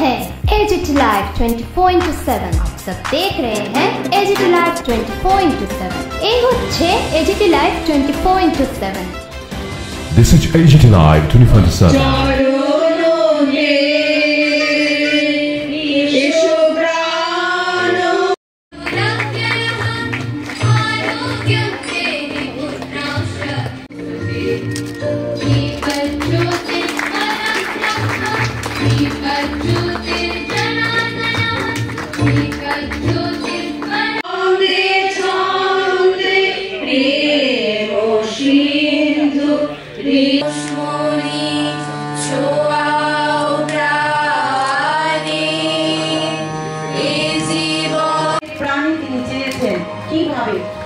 है AGT Live 24/7। आप सब देख रहे हैं AGT Live 24/7। ये হচ্ছে AGT Live 24/7। This is AGT Live 24/7।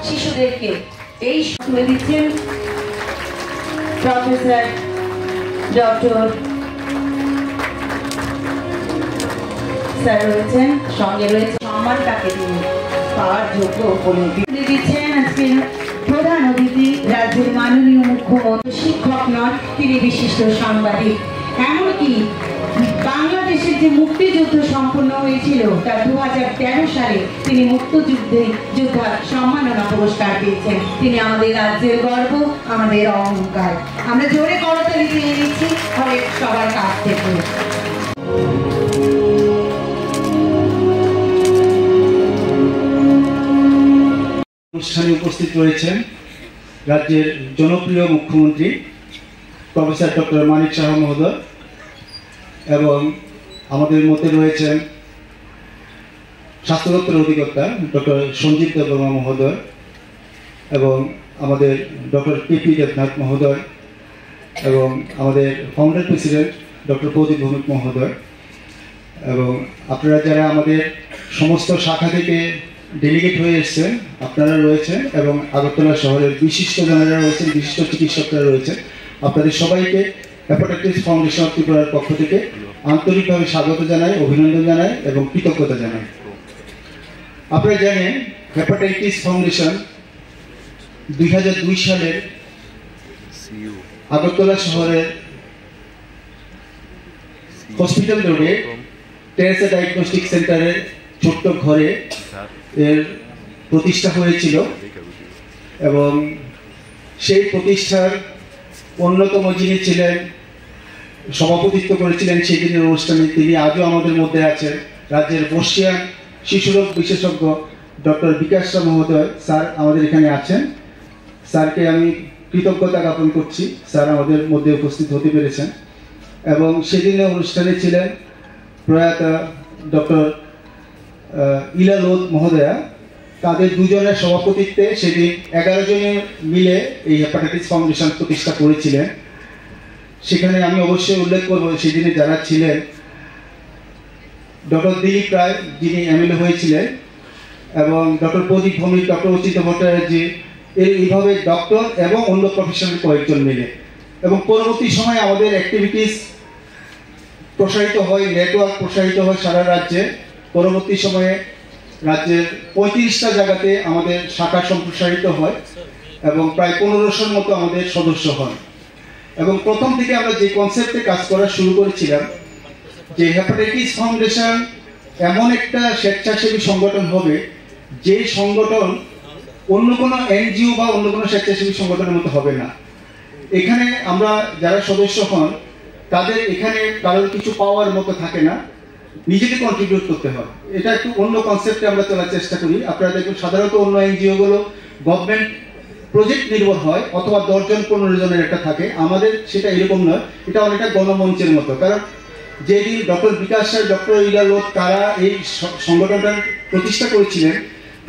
শিশুদেরকে এই সময় দিচ্ছেন প্রফেসর ডক্টর স্যার রয়েছেন, সঙ্গে রয়েছে সম্মানটাকে তিনি পাওয়ার যোগ্য বলে দিচ্ছেন আজকের প্রধান অতিথি রাজ্যের মাননীয় মুখ্যমন্ত্রী। শিক্ষক নন, তিনি বিশিষ্ট সাংবাদিক। এমনকি বাংলাদেশের যে মুক্তিযুদ্ধ সম্পন্ন হয়েছিল তা 2013 সালে তিনি মুক্তিযুদ্ধে যোদ্ধার সম্মাননা পুরস্কার পেয়েছেন। তিনি আমাদের রাজ্যের গর্ব, আমাদের অহংকার। আমরা জোরে করতালি দিয়ে নিচ্ছি অনেক সবার কাছ থেকে। অনুষ্ঠানে উপস্থিত রয়েছেন রাজ্যের জনপ্রিয় মুখ্যমন্ত্রী প্রফেসর ডক্টর মানিক সাহা মহোদয়, এবং আমাদের মধ্যে রয়েছেন স্বাস্থ্য দপ্তরের অধিকর্তা ডক্টর সঞ্জীব দেববর্মা মহোদয়, এবং আমাদের ডক্টর কেপি দেবনাথ মহোদয়, এবং আমাদের ফাউন্ডার প্রেসিডেন্ট ডক্টর প্রদীপ ভৌমিক মহোদয়, এবং আপনারা যারা আমাদের সমস্ত শাখা থেকে ডেলিগেট হয়ে এসছেন আপনারা রয়েছেন, এবং আগরতলা শহরের বিশিষ্ট জনেরা রয়েছেন, বিশিষ্ট চিকিৎসকরা রয়েছেন। আপনাদের সবাইকে হেপাটাইটিস ফাউন্ডেশন অফ ত্রিপুরার পক্ষ থেকে আন্তরিকভাবে স্বাগত জানাই, অভিনন্দন জানাই এবং কৃতজ্ঞতা জানাই। আপনারা জানেন হেপাটাইটিস ফাউন্ডেশন 2002 সালের আগরতলা শহরের হসপিটাল রোডে টেরেসা ডায়াগনস্টিক সেন্টারের ছোট্ট ঘরে এর প্রতিষ্ঠা হয়েছিল, এবং সেই প্রতিষ্ঠার অন্যতম যিনি ছিলেন, সভাপতিত্ব করেছিলেন সেই দিনের অনুষ্ঠানে, তিনি আজও আমাদের মধ্যে আছেন, রাজ্যের বর্ষিয়ান শিশুরোগ বিশেষজ্ঞ ডক্টর বিকাশ রায় মহোদয়। স্যার আমাদের এখানে আছেন, স্যারকে আমি কৃতজ্ঞতা জ্ঞাপন করছি, স্যার আমাদের মধ্যে উপস্থিত হতে পেরেছেন। এবং সেদিনের অনুষ্ঠানে ছিলেন প্রয়াত ডক্টর ইলা লোধ মহোদয়া। তাদের দুজনের সভাপতিত্বে সেদিন 11 জনে মিলে এই হেপাটাইটিস ফাউন্ডেশন প্রতিষ্ঠা করেছিলেন। সেখানে আমি অবশ্যই উল্লেখ করব সেদিনে যারা ছিলেন, ডক্টর দিলীপ রায় যিনি এমএলএ হয়েছিলেন, এবং ডক্টর প্রদীপ ভৌমিক, ডক্টর অচিত ভট্টাচার্য, এইভাবে ডক্টর এবং অন্য প্রফেশনাল কয়েকজন মিলে। এবং পরবর্তী সময়ে আমাদের অ্যাক্টিভিটিস প্রসারিত হয়, নেটওয়ার্ক প্রসারিত হয় সারা রাজ্যে। পরবর্তী সময়ে রাজ্যের 35টা জায়গাতে আমাদের শাখা সম্প্রসারিত হয়, এবং প্রায় 1500-র মতো আমাদের সদস্য হন। এবং প্রথম থেকে আমরা যে কনসেপ্টে কাজ করা শুরু করেছিলাম যে হেপাটাইটিস ফাউন্ডেশন এমন একটা স্বেচ্ছাসেবী সংগঠন হবে যে সংগঠন অন্য কোনো এনজিও বা অন্য কোনো স্বেচ্ছাসেবী সংগঠনের মতো হবে না। এখানে আমরা যারা সদস্য হন তাদের এখানে কারোর কিছু পাওয়ার মতো থাকে না, নিজেকে কন্ট্রিবিউট করতে হয়। এটা একটু অন্য কনসেপ্টে আমরা চলার চেষ্টা করি। আপনারা দেখুন সাধারণত অন্য এনজিও গুলো গভর্নমেন্ট প্রজেক্ট নির্ভর হয়, অথবা 10 জন 15 জনের একটা থাকে। আমাদের সেটা এরকম নয়, এটা অনেকটা গণমঞ্চের মতো। কারণ যেদিন ডক্টর বিকাশ রায়, ডক্টর ইলা লোধ তারা এই সংগঠনটা প্রতিষ্ঠা করেছিলেন,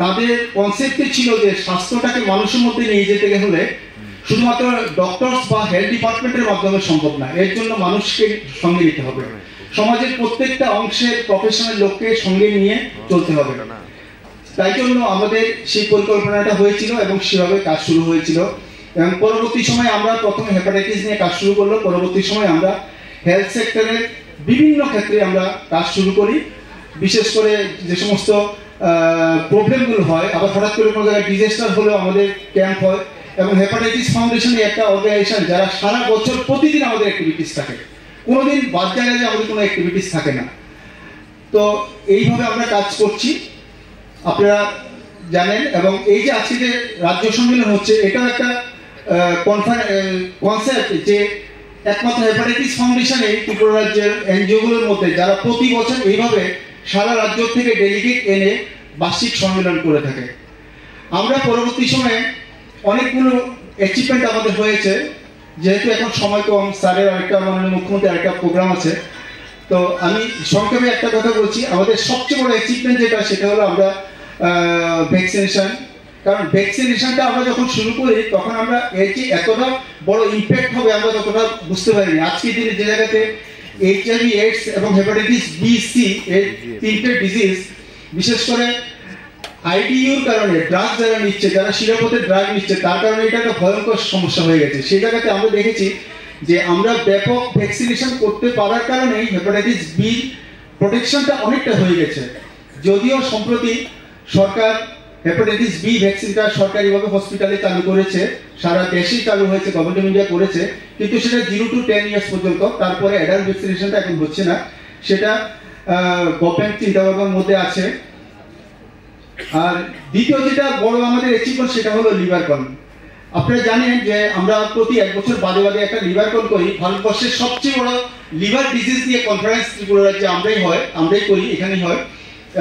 তাদের কনসেপ্টে ছিল যে স্বাস্থ্যটাকে মানুষের মধ্যে নিয়ে যেতে হলে শুধুমাত্র ডক্টরস বা হেলথ ডিপার্টমেন্টের মাধ্যমে সম্ভব না, এর জন্য মানুষকে সঙ্গে নিতে হবে, সমাজের প্রত্যেকটা অংশের প্রফেশনাল লোককে সঙ্গে নিয়ে চলতে হবে। তাই জন্য আমাদের সেই পরিকল্পনাটা হয়েছিল এবং সেভাবে কাজ শুরু হয়েছিল। এবং পরবর্তী সময় আমরা প্রথমে হেপাটাইটিস নিয়ে কাজ শুরু করলো, পরবর্তী সময় আমরা হেলথ সেক্টরের বিভিন্ন ক্ষেত্রে আমরা কাজ শুরু করি। বিশেষ করে যে সমস্ত প্রবলেমগুলো হয়, আবার হঠাৎ করে কোনো জায়গায় ডিজাস্টার হলেও আমাদের ক্যাম্প হয়। এবং হেপাটাইটিস ফাউন্ডেশন একটা অর্গানাইজেশন যারা সারা বছর প্রতিদিন আমাদের অ্যাক্টিভিটিস থাকে, কোনোদিন বাদ জায়গায় আমাদের কোনো অ্যাক্টিভিটিস থাকে না। তো এইভাবে আমরা কাজ করছি, আপনারা জানেন। এবং এই যে আজকে যে রাজ্য সম্মেলন হচ্ছে, এটাও একটা কনসেপ্ট যে একমাত্র হেপাটাইটিস ফাউন্ডেশন এই ত্রিপুরা রাজ্যের এনজিওগুলোর মধ্যে যারা প্রতি বছর এইভাবে সারা রাজ্য থেকে ডেলিগেট এনে বার্ষিক সম্মেলন করে থাকে। আমরা পরবর্তী সময়ে অনেকগুলো অ্যাচিভমেন্ট আমাদের হয়েছে, যেহেতু এখন সময় কম, স্যারের আরেকটা মাননীয় মুখ্যমন্ত্রী আরেকটা প্রোগ্রাম আছে, তো আমি সংক্ষেপে একটা কথা বলছি। আমাদের সবচেয়ে বড় অ্যাচিভমেন্ট যেটা, সেটা হলো আমরা ভ্যাকসিনেশন। কারণ ভ্যাকসিনেশনটা আমরা যখন শুরু করি তখন আমরা এর যে এতটা বড় ইম্প্যাক্ট হবে আমরা ততটা বুঝতে পারিনি। আজকের দিনে যে জায়গাতে HIV, AIDS এবং হেপাটাইটিস বি, সি এই তিনটে ডিজিজ, বিশেষ করে IDUর কারণে ড্রাগ যারা নিচ্ছে, যারা শিরাপথে ড্রাগ নিচ্ছে, তার কারণে এটা একটা ভয়ঙ্কর সমস্যা হয়ে গেছে। সেই জায়গাতে আমরা দেখেছি যে আমরা ব্যাপক ভ্যাকসিনেশন করতে পারার কারণেই হেপাটাইটিস বি প্রোটেকশনটা অনেকটা হয়ে গেছে। যদিও সম্প্রতি সরকার হেপাটাইটিস বি ভ্যাকসিনটা সরকারিভাবে হসপিটালে চালু করেছে, সারা দেশেই চালু হয়েছে, গভর্নমেন্ট অফ ইন্ডিয়া করেছে, কিন্তু সেটা 0 to 10 ইয়ার্স পর্যন্ত। তারপরে অ্যাডাল্ট ভ্যাকসিনেশনটা এখন হচ্ছে না, সেটা গভর্নমেন্ট চিন্তাভাবনার মধ্যে আছে। আর দ্বিতীয় যেটা বড় আমাদের অ্যাচিভমেন্ট, সেটা হলো লিভারকন। আপনারা জানেন যে আমরা প্রতি 1 বছর বাদে বাদে একটা লিভারকন করি। ভারতবর্ষের সবচেয়ে বড় লিভার ডিজিজ নিয়ে কনফারেন্স ত্রিপুরা রাজ্যে আমরাই করি, এখানেই হয়।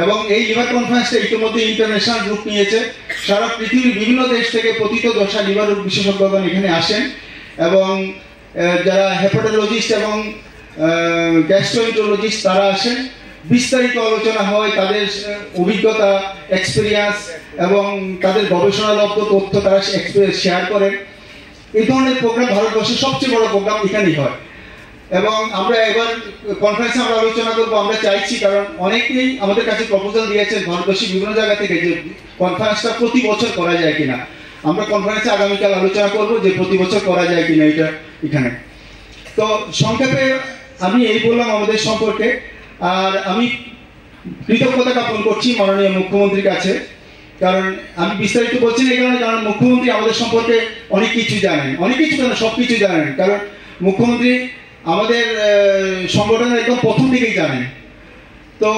এবং এই লিভার কনফারেন্সটা ইতিমধ্যে ইন্টারন্যাশনাল রূপ নিয়েছে। সারা পৃথিবীর বিভিন্ন দেশ থেকে প্রথিতযশা লিভার রোগ বিশেষজ্ঞগণ এখানে আসেন, এবং যারা হেপাটোলজিস্ট এবং গ্যাস্ট্রোএন্টারোলজিস্ট তারা আসেন। বিস্তারিত আলোচনা হয়, তাদের অভিজ্ঞতা, এক্সপিরিয়েন্স এবং তাদের গবেষণালব্ধ তথ্য তারা শেয়ার করেন। এই ধরনের প্রোগ্রাম ভারতবর্ষের সবচেয়ে বড় প্রোগ্রাম এখানেই হয়। এবং আমরা এবার কনফারেন্সে আমরা আলোচনা করবো, আমরা চাইছি, কারণ অনেকেই আমাদের কাছে প্রপোজাল দিয়েছেন ভারতবর্ষের বিভিন্ন জায়গা থেকে, যে কনফারেন্সটা প্রতি বছর করা যায় কিনা। আমরা কনফারেন্সে আগামীকাল আলোচনা করবো যে প্রতি বছর করা যায় কিনা এটা এখানে। তো সংক্ষেপে আমি এই বললাম আমাদের সম্পর্কে। আর আমি কৃতজ্ঞতা জ্ঞাপন করছি মাননীয় মুখ্যমন্ত্রীর কাছে, কারণ আমি বিস্তারিত বলছি না এই কারণে, কারণ মুখ্যমন্ত্রী আমাদের সম্পর্কে অনেক কিছু জানেন, সবকিছু জানেন। কারণ মুখ্যমন্ত্রী আমাদের সংগঠনের একদম প্রথম দিকেই জানেন। তো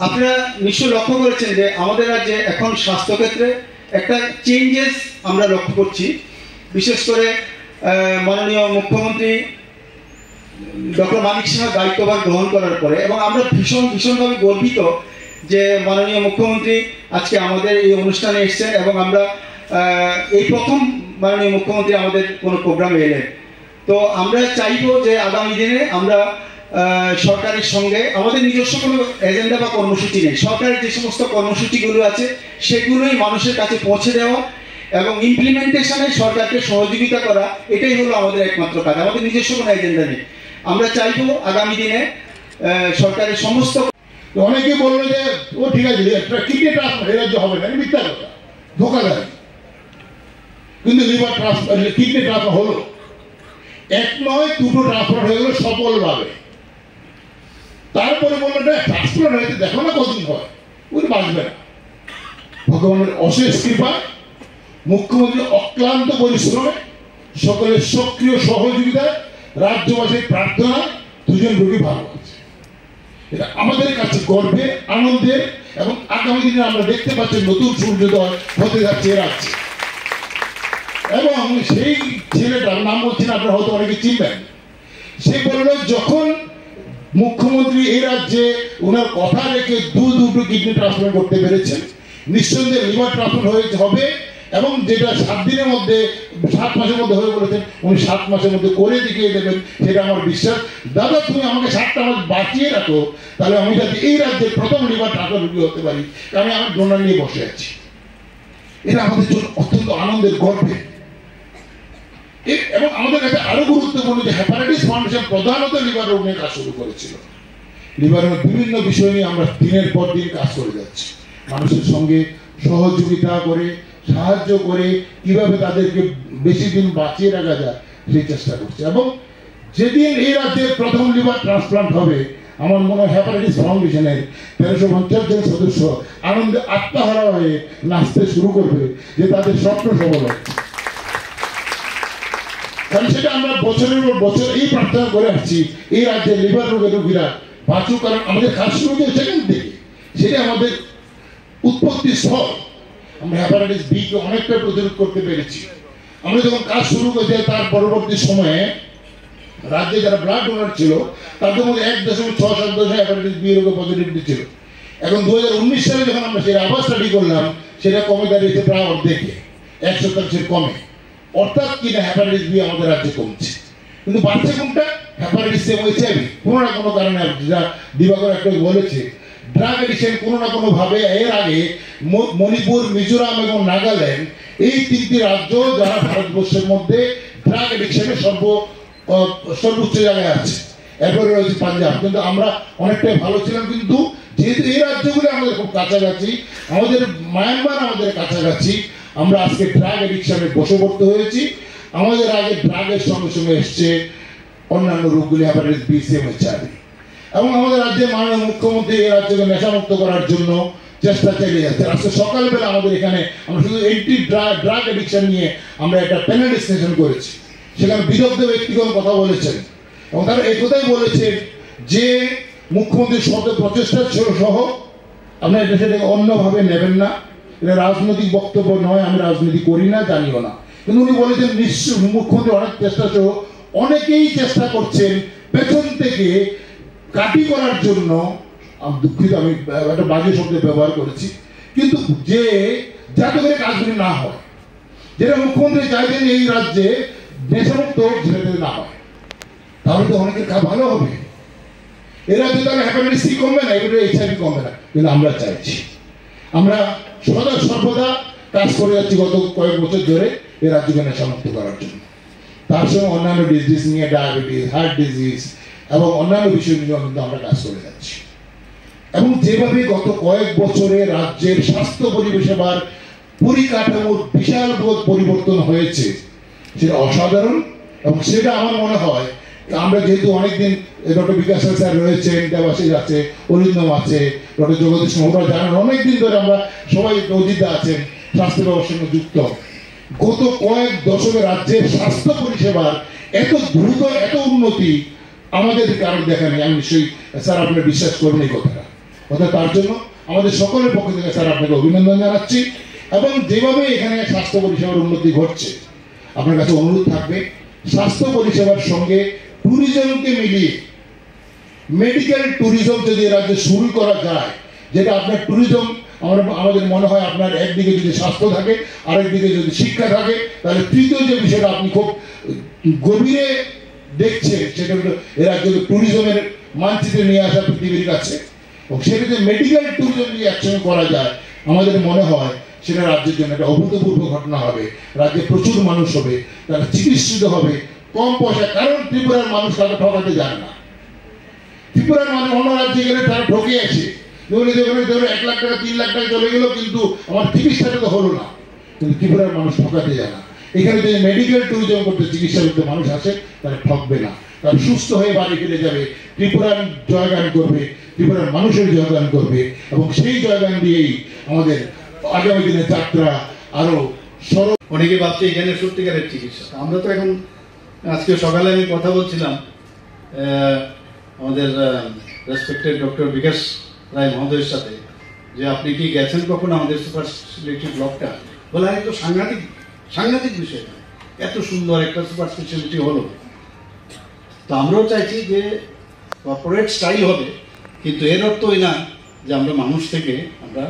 আপনারা নিশ্চয় লক্ষ্য করেছেন যে আমাদের রাজ্যে এখন স্বাস্থ্যক্ষেত্রে একটা চেঞ্জেস আমরা লক্ষ্য করছি, বিশেষ করে মাননীয় মুখ্যমন্ত্রী ডক্টর মানিক সাহা দায়িত্বভার গ্রহণ করার পরে। এবং আমরা ভীষণভাবে গর্বিত যে মাননীয় মুখ্যমন্ত্রী আজকে আমাদের এই অনুষ্ঠানে এসেছেন, এবং আমরা এই প্রথম মাননীয় মুখ্যমন্ত্রী আমাদের কোনো প্রোগ্রামে এলেন। তো আমরা চাইবো যে আগামী দিনে আমরা সরকারের সঙ্গে, আমাদের নিজস্ব কোনো এজেন্ডা বা কর্মসূচি নেই, সরকারের যে সমস্ত কর্মসূচিগুলো আছে সেগুলোই মানুষের কাছে পৌঁছে দেওয়া এবং ইমপ্লিমেন্টেশনে সরকারকে সহযোগিতা করা, এটাই হলো আমাদের একমাত্র কাজ। আমাদের নিজস্ব কোনো এজেন্ডা নেই। আমরা চাইবো আগামী দিনে সরকারের সমস্ত। অনেকে বললো যে ও ঠিক আছে, কিডনি ট্রান্সপ্লান্ট এ রাজ্য হবে না, মিথ্যা কথা, ধোকাধারী। কিন্তু লিভার ট্রান্সপ্লান্ট, কিডনি ট্রান্সপ্লান্ট হলো, 1 নয় 2টো ট্রান্সপ্লান্ট হয়ে গেল সফলভাবে। তারপরে বললো না ট্রান্সপ্লান্ট হয়েছে, দেখো না কতদিন হয়, ওই বাঁচবে না। ভগবানের অশেষ কৃপা, মুখ্যমন্ত্রীর অক্লান্ত পরিশ্রমে, সকলের সক্রিয় সহযোগিতায়, রাজ্যবাসীর প্রার্থনা, 2জন রোগী ভালো আছে। এটা আমাদের কাছে গর্বের, আনন্দের, এবং আগামী দিনে আমরা দেখতে পাচ্ছি নতুন সূর্যোদয় হতে যাচ্ছে রাজ্যে। এবং সেই ছেলেটার নাম বলছেন, আপনারা হয়তো অনেকে চিনবেন। সে বলল যখন মুখ্যমন্ত্রী এই রাজ্যে ওনার কথা রেখে 2টো কিডনি ট্রান্সপ্লান্ট করতে পেরেছেন, নিঃসন্দেহে লিভার ট্রান্সপ্লান্ট হবে। এবং যেটা 7 দিনের মধ্যে, 7 মাসের মধ্যে হয়ে বলেছেন, উনি 7 মাসের মধ্যে করে দেখিয়ে দেবেন, সেটা আমার বিশ্বাস। দাদা তুমি আমাকে 7টা মাস বাঁচিয়ে রাখো, তাহলে আমি যাতে এই রাজ্যের প্রথম লিভার ট্রান্সপ্লান্ট রোগী হতে পারি, কারণ আমি ডোনার নিয়ে বসে আছি। এটা আমাদের জন্য অত্যন্ত আনন্দের, গর্বের। এবং আমাদের কাছে আরো গুরুত্বপূর্ণ যে হেপাটাইটিস ফাউন্ডেশন প্রধানত লিভার রোগ নিয়ে কাজ শুরু করেছিল। লিভারের বিভিন্ন বিষয় নিয়ে আমরা দিনের পর দিন কাজ করে যাচ্ছি, মানুষের সঙ্গে সহযোগিতা করে, সাহায্য করে কিভাবে তাদেরকে বেশি দিন বাঁচিয়ে রাখা যায় সেই চেষ্টা করছে। এবং যেদিন এই রাজ্যের প্রথম লিভার ট্রান্সপ্লান্ট হবে, আমার মনে হয় হেপাটাইটিস ফাউন্ডেশনের 1350 জন সদস্য আনন্দে আত্মহারা হয়ে নাচতে শুরু করবে যে তাদের স্বপ্ন সফল হচ্ছে। কারণ সেটা আমরা বছরের পর বছর এই প্রার্থনা করে আসছি, এই রাজ্যের লিভার রোগের রোগীরা বাঁচু, কারণ আমাদের কাজ শুরু হয়েছে সেখান থেকে, সেটা আমাদের উৎপত্তি স্থল। আমরা হেপাটাইটিস বি কে অনেকটা প্রতিরোধ করতে পেরেছি। আমরা যখন কাজ শুরু করেছি তার পরবর্তী সময়ে রাজ্যে যারা ব্লাড ডোনার ছিল তাদের মধ্যে 1.6-7 হেপাটাইটিস বি রোগে পজিটিভিটি ছিল। এখন 2019 সালে যখন আমরা সেটা আবার স্টাডি করলাম, সেটা কমে দাঁড়িয়েছে প্রায় অর্ধেকে, 1% কমে। অর্থাৎ কিনা হেপাটাইটিস বি আমাদের রাজ্যে কমছে, কিন্তু বাড়ছে কোনটা? হেপাটাইটিস এবং এইচআইভি। কোনো না কোনো কারণে, যা দিবাকর একটা বলেছে, ড্রাগ এডিকশন কোনো না কোনো ভাবে। এর আগে মণিপুর, মিজোরাম এবং নাগাল্যান্ড, এই 3টি রাজ্য যারা ভারতবর্ষের মধ্যে ড্রাগ এডিকশনের সর্বোচ্চ জায়গায় আছে। এরপরে রয়েছে পাঞ্জাব। কিন্তু আমরা অনেকটাই ভালো ছিলাম, কিন্তু যেহেতু এই রাজ্যগুলো আমাদের খুব কাছাকাছি, আমাদের মায়ানমার আমাদের কাছাকাছি, আমরা আজকে ড্রাগ এডিকশনের বশবর্তী হয়েছি। আমাদের আগে ড্রাগের সঙ্গে সঙ্গে এসছে অন্যান্য রোগগুলি, হেপাটাইটিস বি, সি, এইচআইভি। এবং আমাদের রাজ্যের মাননীয় মুখ্যমন্ত্রী এই রাজ্যকে নেশামুক্ত করার জন্য চেষ্টা চালিয়ে যাচ্ছে। আজকে সকালবেলা আমাদের এখানে আমরা শুধু এন্টি ড্রাগ এডিকশন নিয়ে আমরা একটা প্যানেল ডিসকাশন করেছি। সেখানে বিদগ্ধ ব্যক্তিগণ কথা বলেছেন এবং তারা এই কথাই বলেছেন যে মুখ্যমন্ত্রীর শত প্রচেষ্টা সহ আপনারা এটা সেটাকে অন্যভাবে নেবেন না। এটা রাজনৈতিক বক্তব্য নয়, আমি রাজনীতি করি না, জানিও না। কিন্তু উনি বলেছেন নিশ্চয় মুখ্যমন্ত্রী অনেক চেষ্টা সহ অনেকেই চেষ্টা করছেন পেছন থেকে কাটি করার জন্য। দুঃখিত, আমি একটা বাজে শব্দ ব্যবহার করেছি, কিন্তু যে যাতে করে কাজগুলি না হয়, যেটা মুখ্যমন্ত্রী চাইছেন এই রাজ্যে নেশামুক্ত যাতে না হয়, তাহলে তো অনেকের ভালো হবে। এরা যদি তাহলে হেপাটাইটিস সি কমবে না, এগুলো এইচআইভি কমবে না। কিন্তু আমরা চাইছি, আমরা সদা সর্বদা কাজ করে যাচ্ছি গত কয়েক বছর ধরে এই রাজ্যকে নেশামুক্ত করার জন্য। তার সঙ্গে অন্যান্য ডিজিজ নিয়ে, ডায়াবেটিস, হার্ট ডিজিজ এবং অন্যান্য বিষয় নিয়ে কিন্তু আমরা কাজ করে যাচ্ছি। এবং যেভাবে গত কয়েক বছরে রাজ্যের স্বাস্থ্য পরিষেবার পরিকাঠামোর বিশাল পরিবর্তন হয়েছে, সেটা অসাধারণ। এবং সেটা আমার মনে হয় আমরা যেহেতু অনেকদিন ডক্টর বিকাশ স্যার রয়েছেন, দেবাশিস আছে, অরিন্দম আছে, ডক্টর জগদীশ মহোদয় জানেন, অনেকদিন ধরে আমরা সবাই, অজিতা আছেন, স্বাস্থ্য ব্যবস্থার সঙ্গে যুক্ত। গত কয়েক দশকে রাজ্যের স্বাস্থ্য পরিষেবার এত দ্রুত, এত উন্নতি আমাদের কারণ দেখা নেই। আমি নিশ্চয়ই স্যার আপনারা বিশ্বাস করবেন এই কথাটা। অর্থাৎ তার জন্য আমাদের সকলের পক্ষ থেকে স্যার আপনাকে অভিনন্দন জানাচ্ছি। এবং যেভাবে এখানে স্বাস্থ্য পরিষেবার উন্নতি ঘটছে, আপনার কাছে অনুরোধ থাকবে স্বাস্থ্য পরিষেবার সঙ্গে ট্যুরিজমকে মিলিয়ে মেডিকেল ট্যুরিজম যদি রাজ্যে শুরু করা যায়, যেটা আপনার ট্যুরিজম আমাদের মনে হয় আপনার একদিকে যদি স্বাস্থ্য থাকে, আরেকদিকে যদি শিক্ষা থাকে, তাহলে তৃতীয় যে বিষয়টা আপনি খুব গভীরে দেখছেন, সেটা হলো এ রাজ্যকে ট্যুরিজমের মানচিত্রে নিয়ে আসা পৃথিবীর কাছে। এবং সেটা যদি মেডিকেল ট্যুরিজম নিয়ে একসঙ্গে করা যায়, আমাদের মনে হয় সেটা রাজ্যের জন্য একটা অভূতপূর্ব ঘটনা হবে। রাজ্যে প্রচুর মানুষ হবে, তারা চিকিৎসিত হবে কম পয়সা। কারণ ত্রিপুরার মানুষ তাকে ঠকাতে জানে না। ত্রিপুরার মানুষ অন্য রাজ্যে গেলে তারা ঠকে আছে, ধরুন 1 লাখ টাকা 3 লাখ টাকা চলে গেল, কিন্তু আমার চিকিৎসাটা তো হলো না। কিন্তু ত্রিপুরার মানুষ ঠকাতে যায় না। এখানে যদি মেডিকেল ট্যুরিজম করতে, চিকিৎসা করতে মানুষ আসে, তারা ঠকবে না, তারা সুস্থ হয়ে বাড়ি ফিরে যাবে, ত্রিপুরার জয়গান করবে, ত্রিপুরার মানুষের জয়গান করবে। এবং সেই জয়গান দিয়েই আমাদের আগামী দিনের যাত্রা আরো সরল। অনেকে ভাবছে এখানে সত্যিকারের চিকিৎসা। আমরা তো এখন, আজকে সকালে আমি কথা বলছিলাম আমাদের রেসপেক্টেড ডক্টর বিকাশ রায় মহোদয়ের সাথে, যে আপনি কি গেছেন কখন আমাদের সুপার স্পেশালিটি ব্লকটা? বলে আরে তো সাংঘাতিক বিষয়, এত সুন্দর একটা সুপার স্পেশালিটি হলো। তো আমরাও চাইছি যে কর্পোরেট স্টাইল হবে, কিন্তু এর অর্থ ওই না যে আমরা মানুষ থেকে আমরা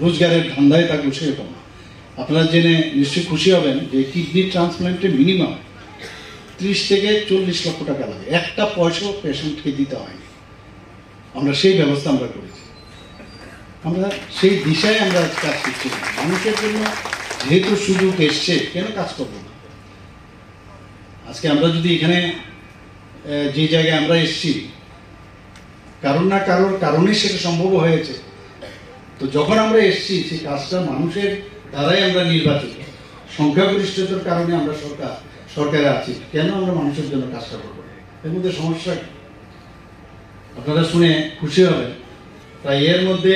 রোজগারের ধান্দায় থাকবো, সেরকম না। আপনারা জেনে নিশ্চয়ই খুশি হবেন যে কিডনি ট্রান্সপ্লান্টে মিনিমাম 30 থেকে 40 লক্ষ টাকা লাগে, একটা পয়সাও পেশেন্টকে দিতে হয়নি। আমরা সেই ব্যবস্থা আমরা করেছি, আমরা সেই দিশায় আমরা কাজ করছি। মানুষের জন্য যেহেতু সুযোগ এসছে, কেন কাজ করবো না? আজকে আমরা যদি এখানে যে জায়গায় আমরা এসছি, কারণ না কারোর কারণে সেটা সম্ভব হয়েছে। তো যখন আমরা এসছি, সেই কাজটা মানুষের দ্বারাই আমরা নির্বাচিত, সংখ্যাগরিষ্ঠতার কারণে আমরা সরকারে আছি। কেন আমরা মানুষের জন্য কাজটা করবো? এর মধ্যে সমস্যা আপনারা শুনে খুশি হবেন। তাই এর মধ্যে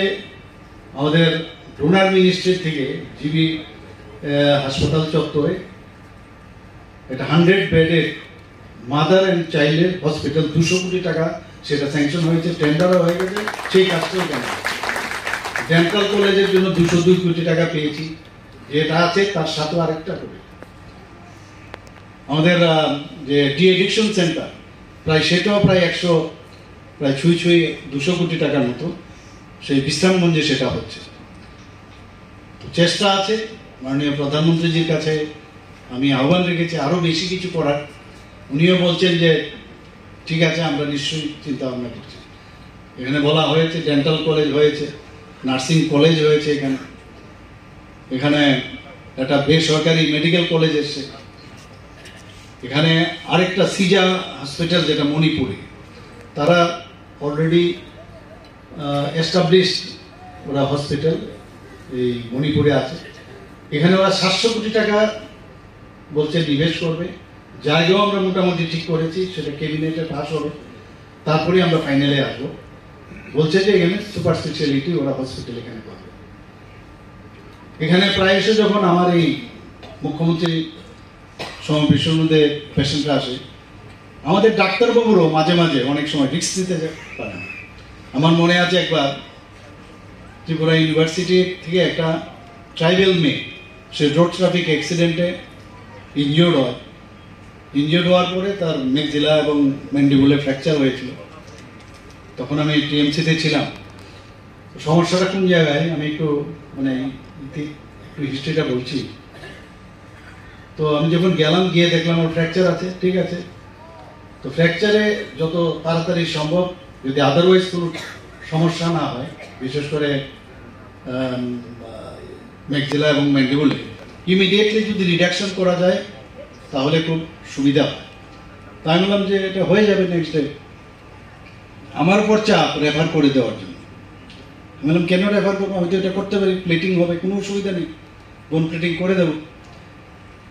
আমাদের ডোনার মিনিস্ট্রি থেকে জিবি হাসপাতাল চত্বরে এটা 100 বেডের মাদার অ্যান্ড চাইল্ডের হসপিটাল 200 কোটি টাকা সেটা স্যাংশন হয়েছে, টেন্ডারও হয়ে গেছে, সেই কাজটাও কেন। ডেন্টাল কলেজের জন্য 202 কোটি টাকা পেয়েছি, যেটা আছে তার সাথে আরেকটা করে। আমাদের যে ডি এডিকশন সেন্টার সেটাও প্রায় 100 প্রায় ছুঁই 200 কোটি টাকার মতো সেই বিশ্রামগঞ্জে সেটা হচ্ছে। চেষ্টা আছে, মাননীয় প্রধানমন্ত্রীজির কাছে আমি আহ্বান রেখেছি আরও বেশি কিছু করার। উনিও বলছেন যে ঠিক আছে, আমরা নিশ্চয়ই চিন্তা ভাবনা করছি। এখানে বলা হয়েছে ডেন্টাল কলেজ হয়েছে, নার্সিং কলেজ হয়েছে, এখানে একটা বেসরকারি মেডিকেল কলেজ এসছে, এখানে আরেকটা সিজা হসপিটাল যেটা মণিপুরে, তারা অলরেডি এস্টাবলিশড ওরা হসপিটাল এই মণিপুরে আছে। এখানে ওরা 700 কোটি টাকা বলছে নিবেশ করবে। জায়গাও আমরা মোটামুটি ঠিক করেছি, সেটা ক্যাবিনেটে পাস হবে, তারপরে আমরা ফাইনালে আসবো। বলছে যে এখানে সুপার স্পেশালিটি ওরা হসপিটাল এখানে করবে। এখানে প্রায় এসে যখন আমার এই মুখ্যমন্ত্রী সমাবেশের মধ্যে পেশেন্টরা আসে, আমাদের ডাক্তারবাবুরও মাঝে মাঝে অনেক সময় রিস্ক নিতে পারে না। আমার মনে আছে একবার ত্রিপুরা ইউনিভার্সিটি থেকে একটা ট্রাইবেল মেয়ে, সে রোড ট্রাফিক অ্যাক্সিডেন্টে ইনজিওর্ড হয়। ইনজিওর্ড হওয়ার পরে তার মেক্সিলা এবং ম্যান্ডিবুলে ফ্র্যাকচার হয়েছিল। তখন আমি টিএমসিতে ছিলাম। সমস্যাটা কোন জায়গায় আমি একটু হিস্ট্রিটা বলছি। তো আমি যখন গেলাম, গিয়ে দেখলাম ওর ফ্র্যাকচার আছে, ঠিক আছে। তো ফ্র্যাকচারে যত তাড়াতাড়ি সম্ভব, যদি আদারওয়াইজ কোনো সমস্যা না হয়, বিশেষ করে ম্যাক্সিলা এবং ম্যান্ডিবুলে ইমিডিয়েটলি যদি রিডাকশন করা যায় তাহলে খুব সুবিধা হয়। তাই বললাম যে এটা হয়ে যাবে নেক্সট ডে। আমার উপর চাপ রেফার করে দেওয়ার জন্য। আমি বললাম কেন রেফার করবো, আমি তো এটা করতে পারি, প্লেটিং হবে, কোনো অসুবিধা নেই, বোন প্লেটিং করে দেবো।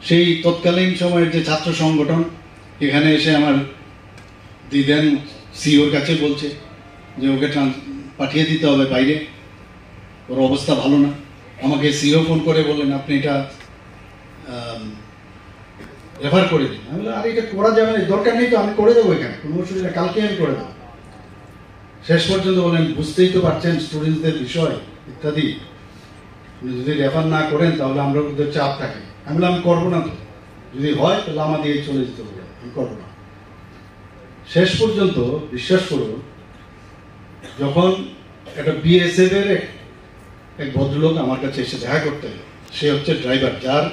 সেই তৎকালীন সময়ের যে ছাত্র সংগঠন এখানে এসে আমার দিদেন সিওর কাছে বলছে যে ওকে পাঠিয়ে দিতে হবে বাইরে, ওর অবস্থা ভালো না। আমাকে সিও ফোন করে বললেন আপনি এটা রেফার করে দিন। আমি বললাম আরে এটা করা যাবে না, দরকার নেই তো, আমি করে দেবো, এখানে কোনো অসুবিধা, কালকে আমি করে দেবো। শেষ পর্যন্ত বলেন বুঝতেই তো পারছেন স্টুডেন্টসদের বিষয় ইত্যাদি, যদি রেফার না করেন তাহলে আমরা ওদের চাপ থাকে। আমি বললাম আমি করবো না, তো যদি হয় তাহলে লামা দিয়ে চলে যেতে হবে, আমি করবো না। শেষ পর্যন্ত বিশ্বাস করুন, যখন একটা বিএসএফ এর এক ভদ্রলোক আমার কাছে এসে দেখা করতে এলো, সে হচ্ছে ড্রাইভার যার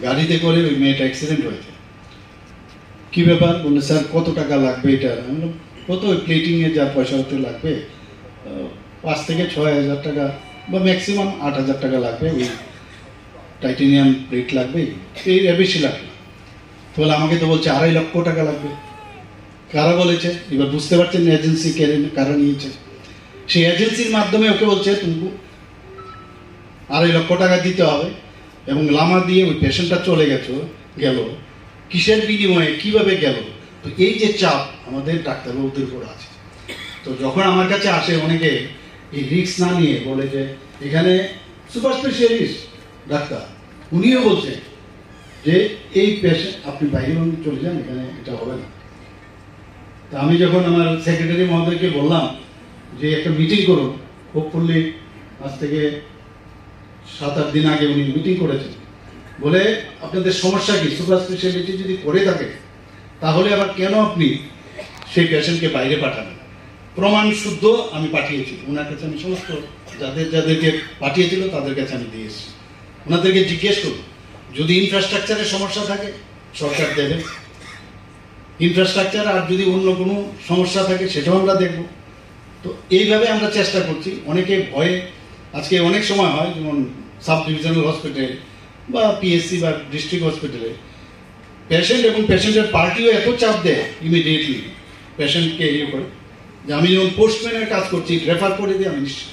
গাড়িতে করে ওই মেয়েটা অ্যাক্সিডেন্ট হয়েছে। কি ব্যাপার বললে, স্যার কত টাকা লাগবে এটা? আমি বললাম কত, ওই প্লেটিংয়ে যা পয়সা হতে লাগবে 5 থেকে 6,000 টাকা বা ম্যাক্সিমাম 8,000 টাকা লাগবে, ওই টাইটেনিয়াম প্লেট লাগবে, এই বেশি লাগবে। তো বলে আমাকে তো বলছে 2.5 লক্ষ টাকা লাগবে। কারা বলেছে? এবার বুঝতে পারছেন এজেন্সি কারা নিয়েছে। সেই এজেন্সির মাধ্যমে ওকে বলছে তুমি 2.5 লক্ষ টাকা দিতে হবে, এবং লামা দিয়ে ওই পেশেন্টটা চলে গেল কিসের বিনিময়ে, কিভাবে গেল। তো এই যে চাপ আমাদের ডাক্তারবাবুদের উপর আছে। তো যখন আমার কাছে আসে অনেকে এই রিস্ক না নিয়ে বলে যে এখানে সুপার স্পেশালিস্ট ডাক্তার, উনিও বলছেন যে এই পেশেন্ট আপনি বাইরে চলে যান, এখানে এটা হবে না। তা আমি যখন আমার সেক্রেটারি মহোদয়কে বললাম যে একটা মিটিং করুন, হোপফুলি আজ থেকে 7-8 দিন আগে উনি মিটিং করেছেন, বলে আপনাদের সমস্যা কি, সুপার স্পেশালিটি যদি করে থাকে তাহলে আবার কেন আপনি সেই পেশেন্টকে বাইরে পাঠাবেন? প্রমাণ শুদ্ধ আমি পাঠিয়েছি ওনার কাছে, আমি সমস্ত যাদেরকে পাঠিয়েছিল তাদের কাছে আমি দিয়েছি। ওনাদেরকে জিজ্ঞেস করুন, যদি ইনফ্রাস্ট্রাকচারের সমস্যা থাকে সরকার দেবে ইনফ্রাস্ট্রাকচার, আর যদি অন্য কোনো সমস্যা থাকে সেটাও আমরা দেখব। তো এইভাবে আমরা চেষ্টা করছি। অনেকে ভয়ে, আজকে অনেক সময় হয় যেমন সাব ডিভিশনাল হসপিটাল বা পিএসসি বা ডিস্ট্রিক্ট হসপিটালে পেশেন্ট এবং পেশেন্টের পার্টিও এত চাপ দেয় ইমিডিয়েটলি পেশেন্টকে ইয়ে করে, যে আমি যেমন পোস্টম্যানের কাজ করছি, রেফার করে দিই, আমি নিশ্চিত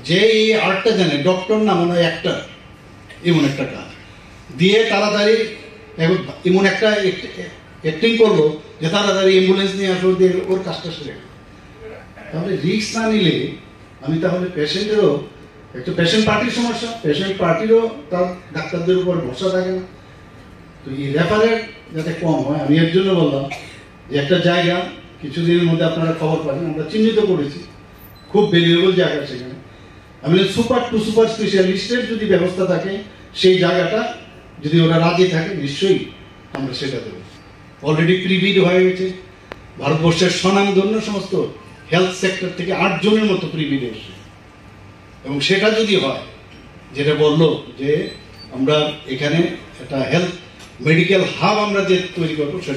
যে এই আর্টটা জানে ডক্টর না মনে হয় একটা, এমন একটা কাজ দিয়ে তাড়াতাড়ি এমন একটা অ্যাক্টিং করলো যে তাড়াতাড়ি অ্যাম্বুলেন্স নিয়ে আসলো, দিয়ে ওর কাজটা সেরে গেল। তাহলে রিস্ক না নিলে আমি তাহলে পেশেন্টেরও একটা, পেশেন্ট পার্টির সমস্যা, পেশেন্ট পার্টিরও তার ডাক্তারদের উপর ভরসা থাকে না। তো এই রেফারের যাতে কম হয়, আমি এর জন্য বললাম যে একটা জায়গা কিছুদিনের মধ্যে আপনারা খবর পাবেন, আমরা চিহ্নিত করেছি খুব ভ্যালুয়েবল জায়গা সেখানে। আমি সুপার টু সুপার স্পেশালিস্টের যদি ব্যবস্থা থাকে, সেই জায়গাটা যদি ওরা রাজি থাকে নিশ্চয়ই আমরা সেটা দেবো। অলরেডি প্রিবিড হয়ে গেছে, ভারতবর্ষের স্বনামধন্য সমস্ত হেলথ সেক্টর থেকে 8 জনের মতো প্রিবিড এসেছে। এবং সেটা যদি হয়, যেটা বললো যে আমরা এখানে একটা হেলথ মেডিকেল হাব আমরা যে তৈরি করবো,